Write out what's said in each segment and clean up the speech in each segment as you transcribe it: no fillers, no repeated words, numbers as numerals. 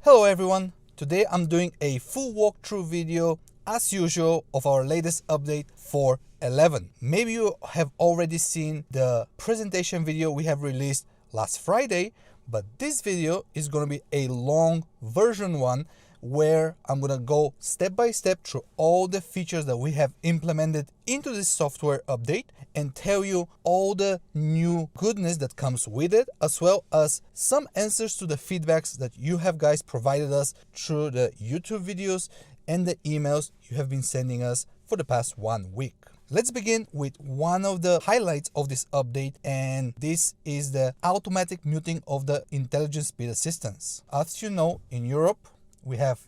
Hello everyone, today I'm doing a full walkthrough video as usual of our latest update for 11. Maybe you have already seen the presentation video we have released last Friday, but this video is going to be a long version one where I'm going to go step by step through all the features that we have implemented into this software update and tell you all the new goodness that comes with it, as well as some answers to the feedbacks that you have guys provided us through the YouTube videos and the emails you have been sending us for the past 1 week. Let's begin with one of the highlights of this update, and this is the automatic muting of the intelligent speed assistance. As you know, in Europe, we have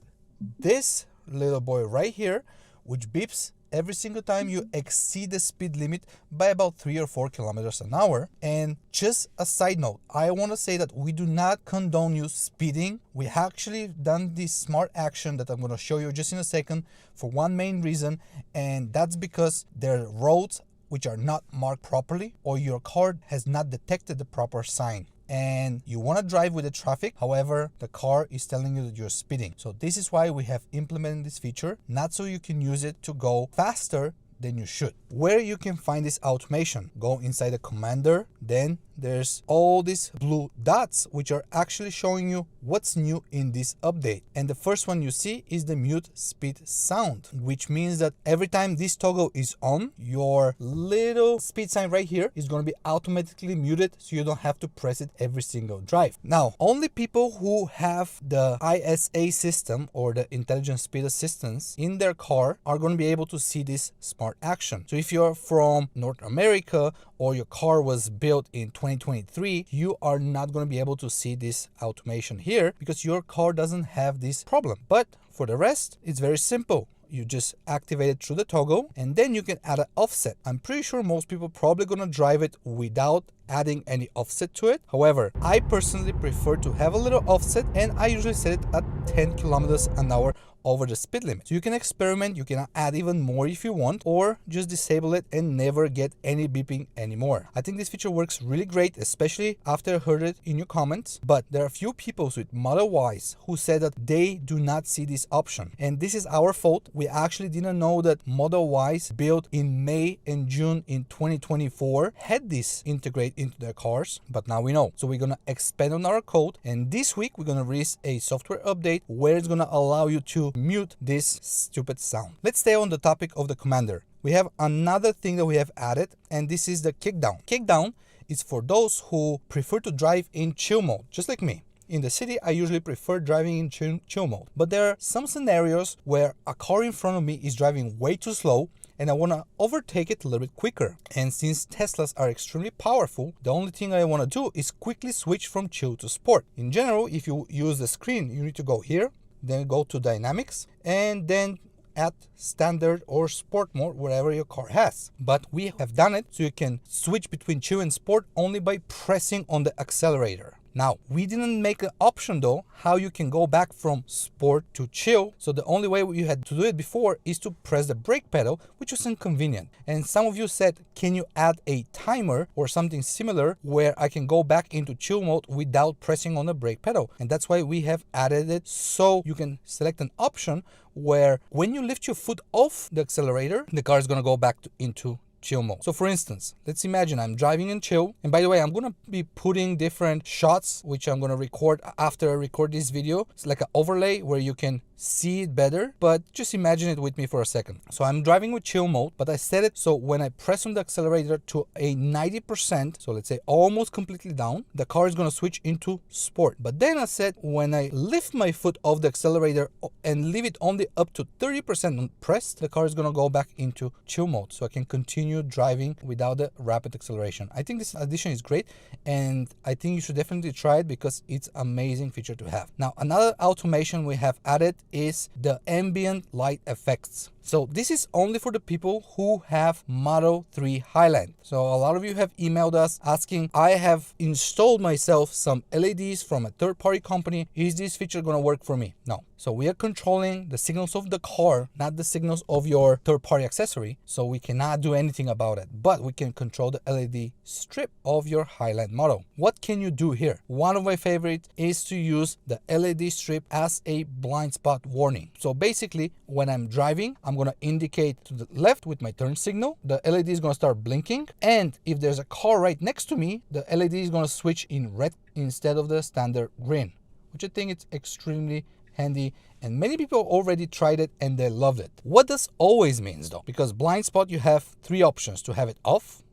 this little boy right here, which beeps every single time you exceed the speed limit by about 3 or 4 kilometers an hour. And just a side note, I want to say that we do not condone you speeding. We actually done this smart action that I'm going to show you just in a second for one main reason, and that's because there are roads which are not marked properly or your car has not detected the proper sign. And you want to drive with the traffic, however, the car is telling you that you're speeding. So this is why we have implemented this feature, not so you can use it to go faster than you should. Where you can find this automation, go inside the commander, then there's all these blue dots which are actually showing you what's new in this update. And the first one you see is the mute speed sound, which means that every time this toggle is on, your little speed sign right here is going to be automatically muted, so you don't have to press it every single drive. Now, only people who have the ISA system or the intelligent speed assistance in their car are going to be able to see this smart action. So if you're from North America or your car was built in 2023, you are not going to be able to see this automation here because your car doesn't have this problem. But for the rest, it's very simple. You just activate it through the toggle and then you can add an offset. I'm pretty sure most people probably going to drive it without adding any offset to it. However, I personally prefer to have a little offset, and I usually set it at 10 kilometers an hour over the speed limit. So you can experiment, you can add even more if you want, or just disable it and never get any beeping anymore. I think this feature works really great, especially after I heard it in your comments, but there are a few people with Model Ys who said that they do not see this option. And this is our fault. We actually didn't know that Model Ys built in May and June in 2024 had this integrated into their cars, but now we know. So we're gonna expand on our code, and this week we're gonna release a software update where it's gonna allow you to mute this stupid sound. Let's stay on the topic of the commander. We have another thing that we have added, and this is the kickdown. Kickdown is for those who prefer to drive in chill mode, just like me. In the city, I usually prefer driving in chill mode, but there are some scenarios where a car in front of me is driving way too slow and I want to overtake it a little bit quicker. And since Teslas are extremely powerful, the only thing I want to do is quickly switch from chill to sport. In general, if you use the screen, you need to go here, then go to dynamics, and then add standard or sport mode, wherever your car has. But we have done it so you can switch between chill and sport only by pressing on the accelerator. Now, we didn't make an option though how you can go back from sport to chill. So the only way you had to do it before is to press the brake pedal, which was inconvenient. And some of you said, can you add a timer or something similar where I can go back into chill mode without pressing on the brake pedal? And that's why we have added it, so you can select an option where when you lift your foot off the accelerator, the car is going to go back into chill mode. So for instance, let's imagine I'm driving in chill, and by the way, I'm going to be putting different shots which I'm going to record after I record this video. It's like an overlay where you can see it better, but just imagine it with me for a second. So I'm driving with chill mode, but I set it so when I press on the accelerator to a 90%, so let's say almost completely down, the car is going to switch into sport. But then I said when I lift my foot off the accelerator and leave it only up to 30% pressed, the car is going to go back into chill mode, so I can continue driving without the rapid acceleration. I think this addition is great, and I think you should definitely try it because it's an amazing feature to have. Now, another automation we have added is the ambient light effects. So this is only for the people who have Model 3 Highland. So a lot of you have emailed us asking, I have installed myself some LEDs from a third-party company. Is this feature going to work for me? No. So we are controlling the signals of the car, not the signals of your third-party accessory. So we cannot do anything about it, but we can control the LED strip of your Highland model. What can you do here? One of my favorites is to use the LED strip as a blind spot warning. So basically, when I'm driving, I'm going to indicate to the left with my turn signal. The LED is going to start blinking. And if there's a car right next to me, the LED is going to switch in red instead of the standard green, which I think it's extremely handy, and many people already tried it and they loved it. What does always means though? Because blind spot, you have three options: to have it off,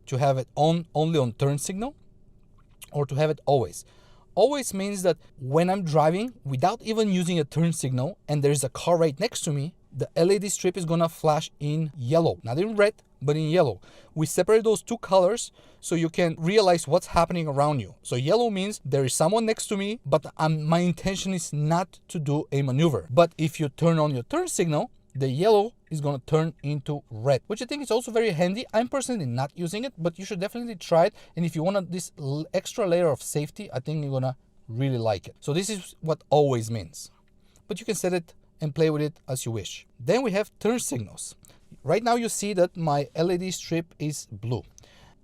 to have it on only on turn signal, or to have it always. Always means that when I'm driving without even using a turn signal and there's a car right next to me, the LED strip is gonna flash in yellow, not in red, but in yellow. We separate those two colors so you can realize what's happening around you. So yellow means there is someone next to me, but my intention is not to do a maneuver. But if you turn on your turn signal, the yellow is going to turn into red, which I think is also very handy. I'm personally not using it, but you should definitely try it. And if you want this extra layer of safety, I think you're going to really like it. So this is what always means, but you can set it and play with it as you wish. Then we have turn signals. Right now you see that my LED strip is blue.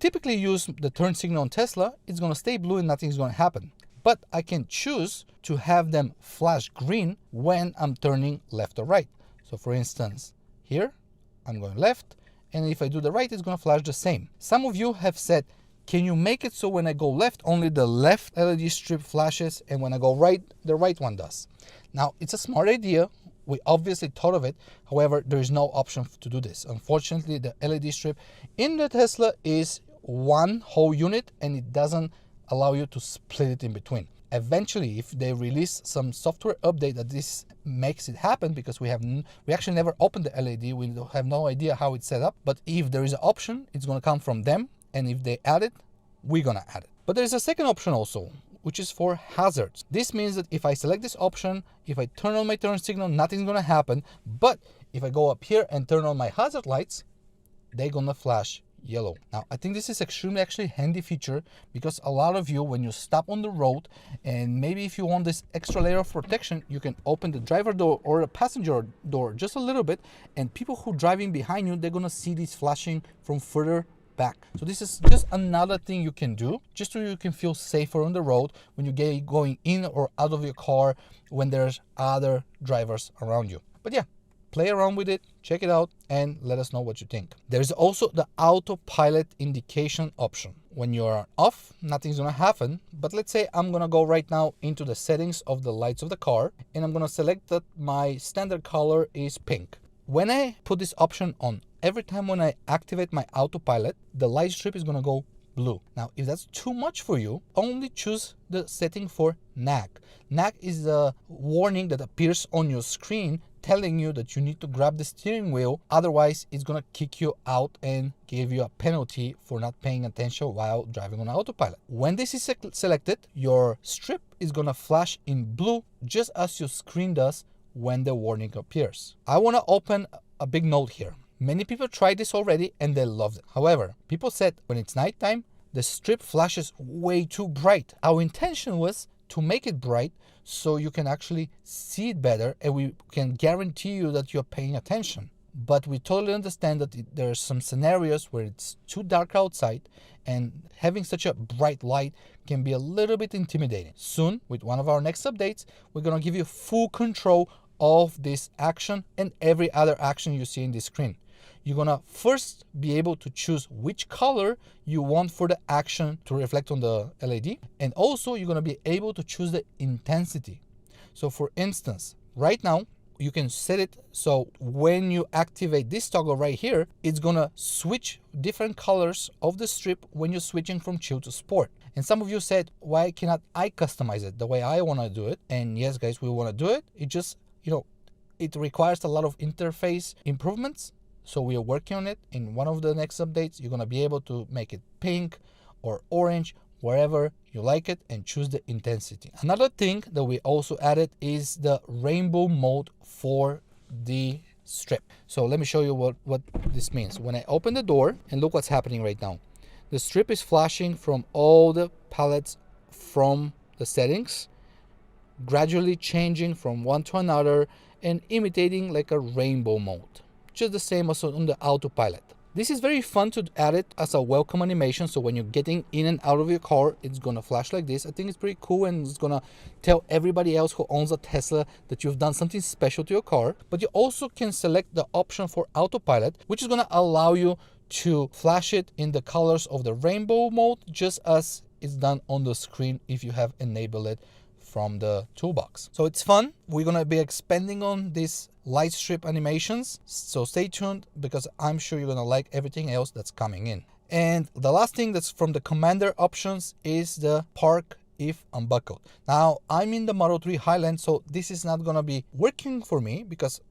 Typically use the turn signal on Tesla, it's going to stay blue and nothing's going to happen. But I can choose to have them flash green when I'm turning left or right. So for instance, here I'm going left, and if I do the right, it's going to flash the same. Some of you have said, can you make it so when I go left, only the left LED strip flashes, and when I go right, the right one does? Now, it's a smart idea. We obviously thought of it. However, there is no option to do this. Unfortunately, the LED strip in the Tesla is one whole unit, and it doesn't allow you to split it in between. Eventually, if they release some software update that this makes it happen, because we actually never opened the LED, we have no idea how it's set up. But if there is an option, it's going to come from them, and if they add it, we're going to add it. But there is a second option also, which is for hazards. This means that if I select this option, if I turn on my turn signal, nothing's going to happen. But if I go up here and turn on my hazard lights, they're going to flash yellow. Now, I think this is extremely actually handy feature, because a lot of you, when you stop on the road, and maybe if you want this extra layer of protection, you can open the driver door or the passenger door just a little bit, and people who driving behind you, they're gonna see this flashing from further back. So this is just another thing you can do, just so you can feel safer on the road when you get going in or out of your car when there's other drivers around you. But yeah, play around with it, check it out, and let us know what you think. There's also the autopilot indication option. When you're off, nothing's gonna happen. But let's say I'm gonna go right now into the settings of the lights of the car, and I'm gonna select that my standard color is pink. When I put this option on, every time when I activate my autopilot, the light strip is gonna go blue. Now, if that's too much for you, only choose the setting for nag. Nag is a warning that appears on your screen telling you that you need to grab the steering wheel, otherwise it's gonna kick you out and give you a penalty for not paying attention while driving on autopilot. When this is selected, your strip is gonna flash in blue just as your screen does when the warning appears. I wanna open a big note here. Many people tried this already and they loved it. However, people said when it's nighttime, the strip flashes way too bright. Our intention was to make it bright so you can actually see it better, and we can guarantee you that you're paying attention. But we totally understand that there are some scenarios where it's too dark outside, and having such a bright light can be a little bit intimidating. Soon, with one of our next updates, we're gonna give you full control of this action and every other action you see in the screen. You're gonna first be able to choose which color you want for the action to reflect on the LED, and also you're gonna be able to choose the intensity. So for instance, right now you can set it so when you activate this toggle right here, it's gonna switch different colors of the strip when you're switching from chill to sport. And some of you said, why cannot I customize it the way I want to do it? And yes, guys, we want to do it. It just, it requires a lot of interface improvements. So we are working on it. In one of the next updates, you're going to be able to make it pink or orange, wherever you like it, and choose the intensity. Another thing that we also added is the rainbow mode for the strip. So let me show you what this means. When I open the door, and look what's happening right now. The strip is flashing from all the palettes from the settings, gradually changing from one to another and imitating like a rainbow mode. Just the same as on the autopilot. This is very fun to add it as a welcome animation, so when you're getting in and out of your car, it's gonna flash like this. I think it's pretty cool, and it's gonna tell everybody else who owns a Tesla that you've done something special to your car. But you also can select the option for autopilot, which is gonna allow you to flash it in the colors of the rainbow mode, just as it's done on the screen if you have enabled it from the toolbox. So it's fun. We're gonna be expanding on these light strip animations, so stay tuned, because I'm sure you're gonna like everything else that's coming in. And the last thing that's from the commander options is the park if unbuckled. Now I'm in the Model 3 Highland, so this is not gonna be working for me because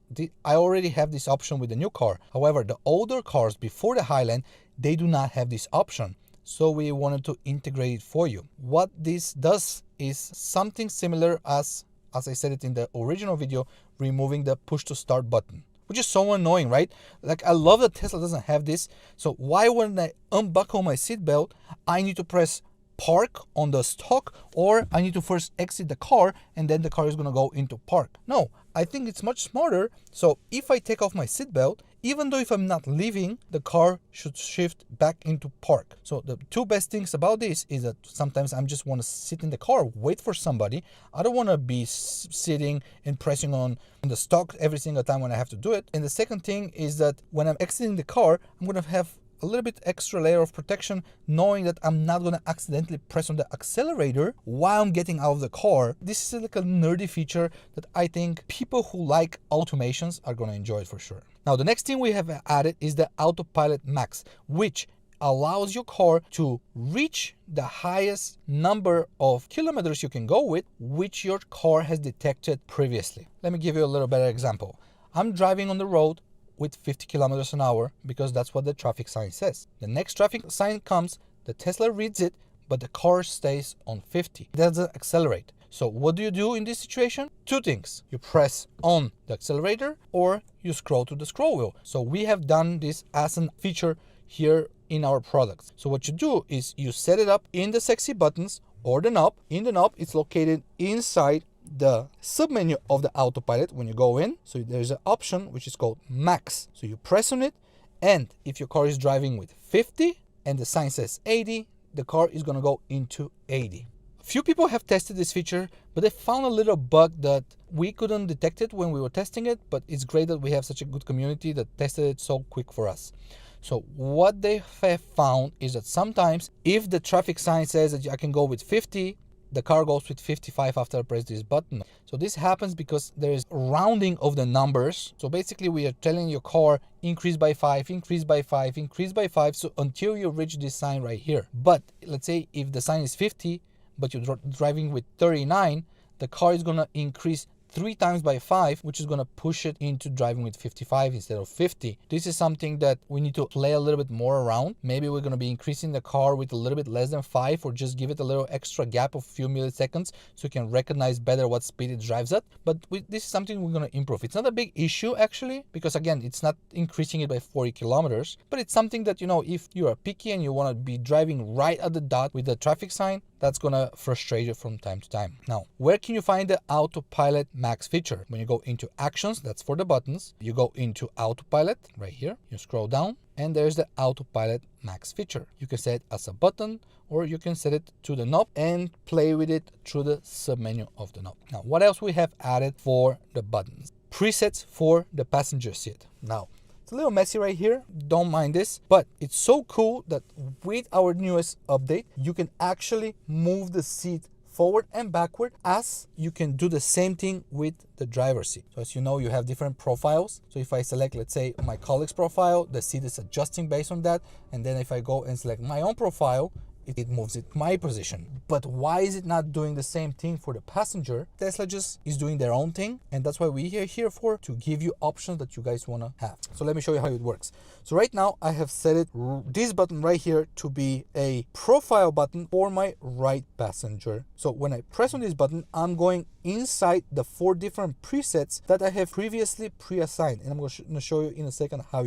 I already have this option with the new car. However, the older cars before the Highland, they do not have this option. So we wanted to integrate it for you. What this does is something similar as I said it in the original video, removing the push to start button, which is so annoying, right? Like, I love that Tesla doesn't have this. So why when I unbuckle my seatbelt, I need to press park on the stock, or I need to first exit the car and then the car is gonna go into park? No, I think it's much smarter. So if I take off my seatbelt, even though if I'm not leaving, the car should shift back into park. So the two best things about this is that sometimes I just want to sit in the car, wait for somebody. I don't want to be sitting and pressing on the stock every single time when I have to do it. And the second thing is that when I'm exiting the car, I'm going to have a little bit extra layer of protection, knowing that I'm not going to accidentally press on the accelerator while I'm getting out of the car. This is like a nerdy feature that I think people who like automations are going to enjoy it for sure. Now, the next thing we have added is the Autopilot Max, which allows your car to reach the highest number of kilometers you can go with, which your car has detected previously. Let me give you a little better example. I'm driving on the road with 50 kilometers an hour because that's what the traffic sign says. The next traffic sign comes, the Tesla reads it, but the car stays on 50. It doesn't accelerate. So what do you do in this situation? Two things. You press on the accelerator or you scroll to the scroll wheel. So we have done this as a feature here in our products. So what you do is you set it up in the sexy buttons or the knob. In the knob, it's located inside the submenu of the autopilot when you go in. So there's an option which is called Max. So you press on it, and if your car is driving with 50 and the sign says 80, the car is going to go into 80. Few people have tested this feature, but they found a little bug that we couldn't detect it when we were testing it, but it's great that we have such a good community that tested it so quick for us. So what they have found is that sometimes if the traffic sign says that I can go with 50, the car goes with 55 after I press this button. So this happens because there is rounding of the numbers. So basically we are telling your car increase by 5, increase by 5, increase by 5, so until you reach this sign right here. But let's say if the sign is 50, but you're driving with 39, the car is gonna increase 3 times by 5, which is going to push it into driving with 55 instead of 50. This is something that we need to play a little bit more around. Maybe we're going to be increasing the car with a little bit less than 5, or just give it a little extra gap of a few milliseconds so you can recognize better what speed it drives at. But this is something we're going to improve. It's not a big issue actually, because again, it's not increasing it by 40 kilometers, but it's something that, you know, if you are picky and you want to be driving right at the dot with the traffic sign, that's going to frustrate you from time to time. Now, where can you find the Autopilot Max feature? When you go into Actions, that's for the buttons. You go into Autopilot right here. You scroll down and there's the Autopilot Max feature. You can set it as a button or you can set it to the knob and play with it through the submenu of the knob. Now, what else we have added for the buttons? Presets for the passenger seat. Now, it's a little messy right here, don't mind this, but it's so cool that with our newest update, you can actually move the seat forward and backward, as you can do the same thing with the driver's seat. So as you know, you have different profiles. So if I select, let's say, my colleague's profile, the seat is adjusting based on that. And then if I go and select my own profile, it moves it my position. But why is it not doing the same thing for the passenger? Tesla just is doing their own thing, and that's why we are here for, to give you options that you guys want to have. So let me show you how it works. So right now I have set it, this button right here, to be a profile button for my right passenger. So when I press on this button, I'm going inside the 4 different presets that I have previously pre-assigned, and I'm going to show you in a second how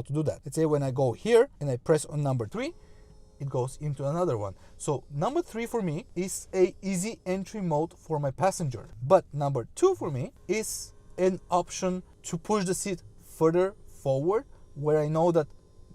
to do that. Let's say when I go here and I press on number 3, it goes into another one. So number 3 for me is a easy entry mode for my passenger, but number 2 for me is an option to push the seat further forward, where I know that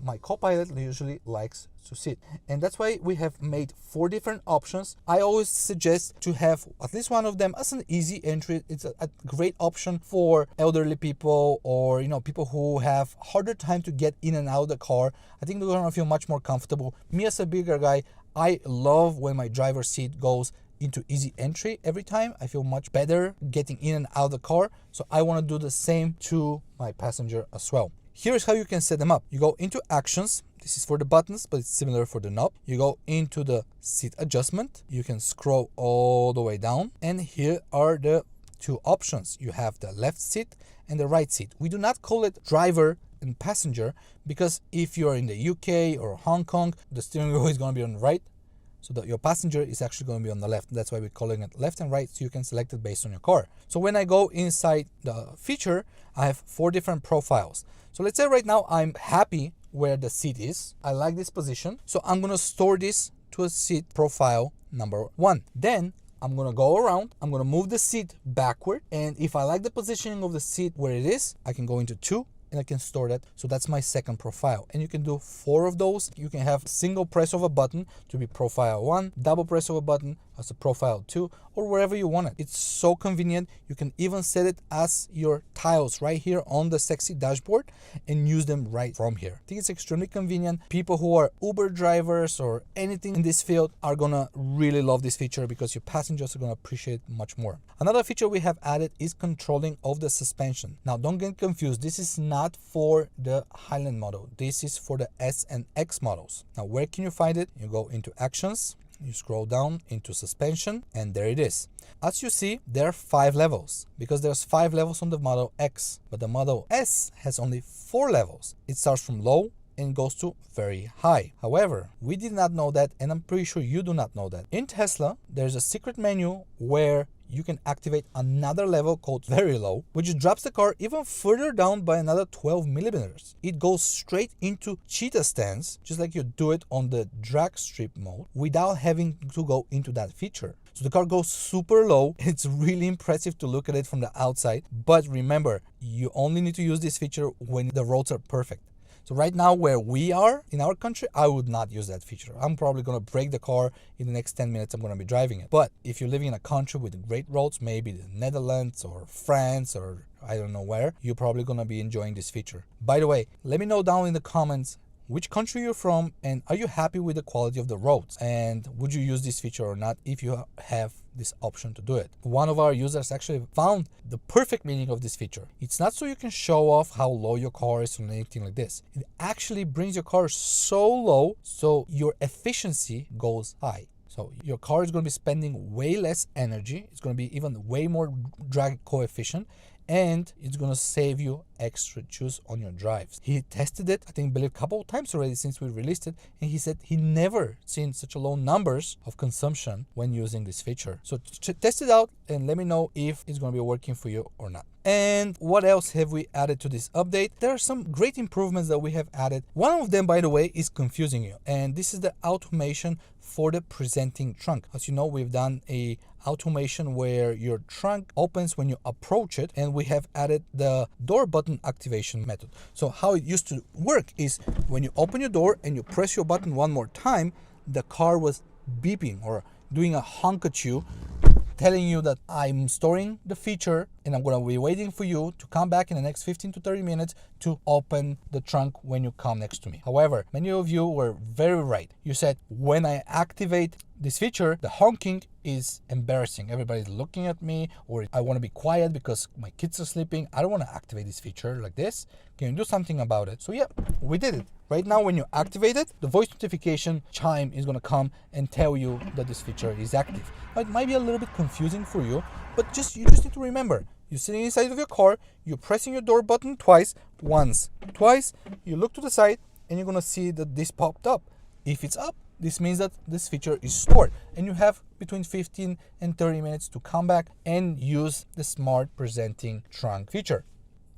my co-pilot usually likes to sit. And that's why we have made 4 different options. I always suggest to have at least one of them as an easy entry. It's a great option for elderly people, or people who have harder time to get in and out of the car. I think they're gonna feel much more comfortable. Me as a bigger guy, I love when my driver's seat goes into easy entry every time. I feel much better getting in and out of the car. So I want to do the same to my passenger as well. Here's how you can set them up. You go into actions. This is for the buttons, but it's similar for the knob. You go into the seat adjustment. You can scroll all the way down, and here are the 2 options. You have the left seat and the right seat. We do not call it driver and passenger, because if you're in the UK or Hong Kong, the steering wheel is going to be on the right, so that your passenger is actually going to be on the left. That's why we're calling it left and right, so you can select it based on your car. So when I go inside the feature, I have 4 different profiles. So let's say right now I'm happy where the seat is. I like this position. So I'm going to store this to a seat profile number 1. Then I'm going to go around. I'm going to move the seat backward. And if I like the positioning of the seat where it is, I can go into 2. And I can store that. So that's my second profile. And you can do 4 of those. You can have single press of a button to be profile 1, double press of a button as a profile 2, or wherever you want it. It's so convenient. You can even set it as your tiles right here on the sexy dashboard and use them right from here. I think it's extremely convenient. People who are Uber drivers or anything in this field are gonna really love this feature, because your passengers are gonna appreciate it much more. Another feature we have added is controlling of the suspension. Now don't get confused. This is not for the Highland model. This is for the S and X models. Now where can you find it? You go into actions. You scroll down into suspension, and there it is. As you see, there are 5 levels, because there's 5 levels on the Model X, but the Model S has only 4 levels. It starts from low and goes to very high. However, we did not know that, and I'm pretty sure you do not know that. In Tesla, there's a secret menu where you can activate another level called very low, which drops the car even further down by another 12 millimeters. It goes straight into cheetah stance, just like you do it on the drag strip mode, without having to go into that feature. So the car goes super low. It's really impressive to look at it from the outside. But remember, you only need to use this feature when the roads are perfect. So right now where we are in our country, I would not use that feature. I'm probably going to break the car in the next 10 minutes. I'm going to be driving it. But if you're living in a country with great roads, maybe the Netherlands or France or I don't know where, you're probably going to be enjoying this feature. By the way, let me know down in the comments which country you're from, and are you happy with the quality of the roads, and would you use this feature or not if you have this option to do it. One of our users actually found the perfect meaning of this feature. It's not so you can show off how low your car is or anything like this. It actually brings your car so low so your efficiency goes high. So your car is going to be spending way less energy. It's going to be even way more drag coefficient, and it's going to save you extra juice on your drives. He tested it, I think, a couple of times already since we released it, and he said he never seen such a low numbers of consumption when using this feature. So test it out and let me know if it's going to be working for you or not. And what else have we added to this update? There are some great improvements that we have added. One of them, by the way, is confusing you, and this is the automation for the presenting trunk. As you know, we've done a automation where your trunk opens when you approach it, and we have added the door button activation method. So how it used to work is when you open your door and you press your button one more time, the car was beeping or doing a honk at you, telling you that I'm storing the feature and I'm going to be waiting for you to come back in the next 15 to 30 minutes to open the trunk when you come next to me. However, many of you were very right. You said when I activate this feature, the honking is embarrassing. Everybody's looking at me, or I want to be quiet because my kids are sleeping. I don't want to activate this feature like this. Can you do something about it? So yeah, we did it. Right now, when you activate it, the voice notification chime is going to come and tell you that this feature is active. Now, it might be a little bit confusing for you, but you just need to remember, you're sitting inside of your car, you're pressing your door button twice, once, twice, you look to the side, and you're going to see that this popped up. If it's up, this means that this feature is stored, and you have between 15 and 30 minutes to come back and use the smart presenting trunk feature.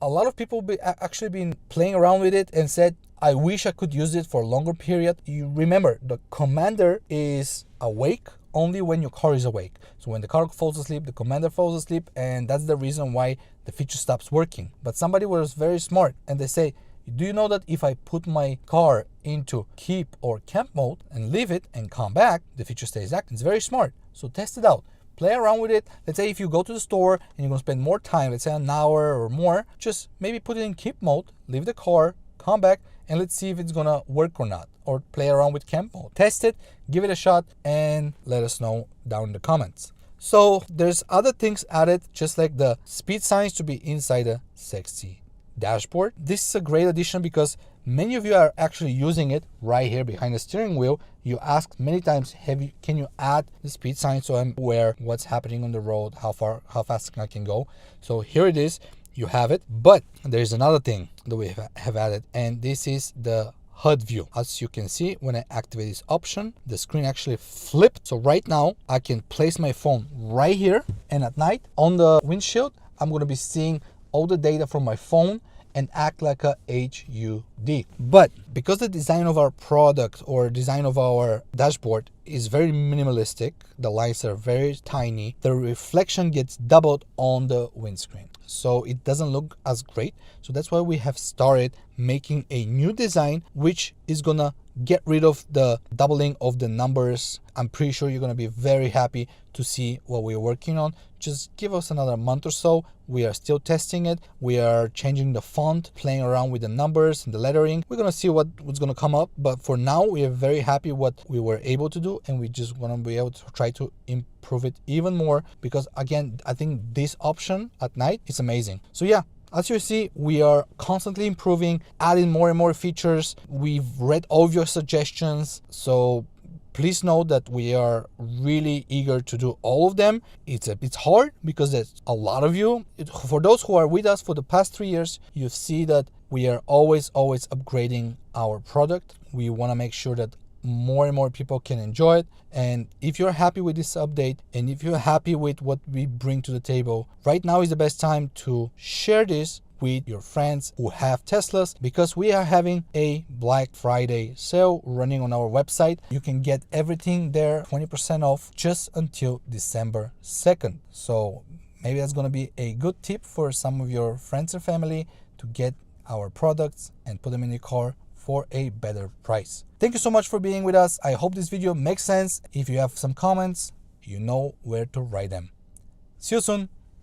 A lot of people actually been playing around with it and said, I wish I could use it for a longer period. You remember, the commander is awake only when your car is awake. So when the car falls asleep, the commander falls asleep, and that's the reason why the feature stops working. But somebody was very smart, and they say, do you know that if I put my car into keep or camp mode and leave it and come back, the feature stays active? It's very smart. So test it out. Play around with it. Let's say if you go to the store and you're going to spend more time, let's say an hour or more, just maybe put it in keep mode, leave the car, come back, and let's see if it's going to work or not. Or play around with camp mode. Test it, give it a shot, and let us know down in the comments. So there's other things added, just like the speed signs to be inside the sexy dashboard. This is a great addition because many of you are actually using it right here behind the steering wheel. You asked many times, can you add the speed sign so I'm aware what's happening on the road, how fast I can go. So here it is, you have it. But there's another thing that we have added, and this is the HUD view. As you can see, when I activate this option, the screen actually flipped. So right now I can place my phone right here, and at night on the windshield, I'm going to be seeing all the data from my phone and act like a HUD. But because the design of our product or design of our dashboard is very minimalistic, the lines are very tiny, the reflection gets doubled on the windscreen. So it doesn't look as great. So that's why we have started making a new design, which is gonna get rid of the doubling of the numbers. I'm pretty sure you're gonna be very happy to see what we're working on. Just give us another month or so. We are still testing it. We are changing the font, playing around with the numbers and the lettering. We're gonna see what's gonna come up. But for now, we are very happy what we were able to do, and we just wanna be able to try to improve it even more, because again, I think this option at night is amazing. So yeah, as you see, we are constantly improving, adding more and more features. We've read all of your suggestions, so please know that we are really eager to do all of them. It's hard because there's a lot of you. For those who are with us for the past 3 years, you see that we are always upgrading our product. We want to make sure that more and more people can enjoy it. And if you're happy with this update, and if you're happy with what we bring to the table, right now is the best time to share this with your friends who have Teslas, because we are having a Black Friday sale running on our website. You can get everything there 20% off just until December 2nd. So maybe that's going to be a good tip for some of your friends and family to get our products and put them in your car for a better price. Thank you so much for being with us. I hope this video makes sense. If you have some comments, you know where to write them. See you soon.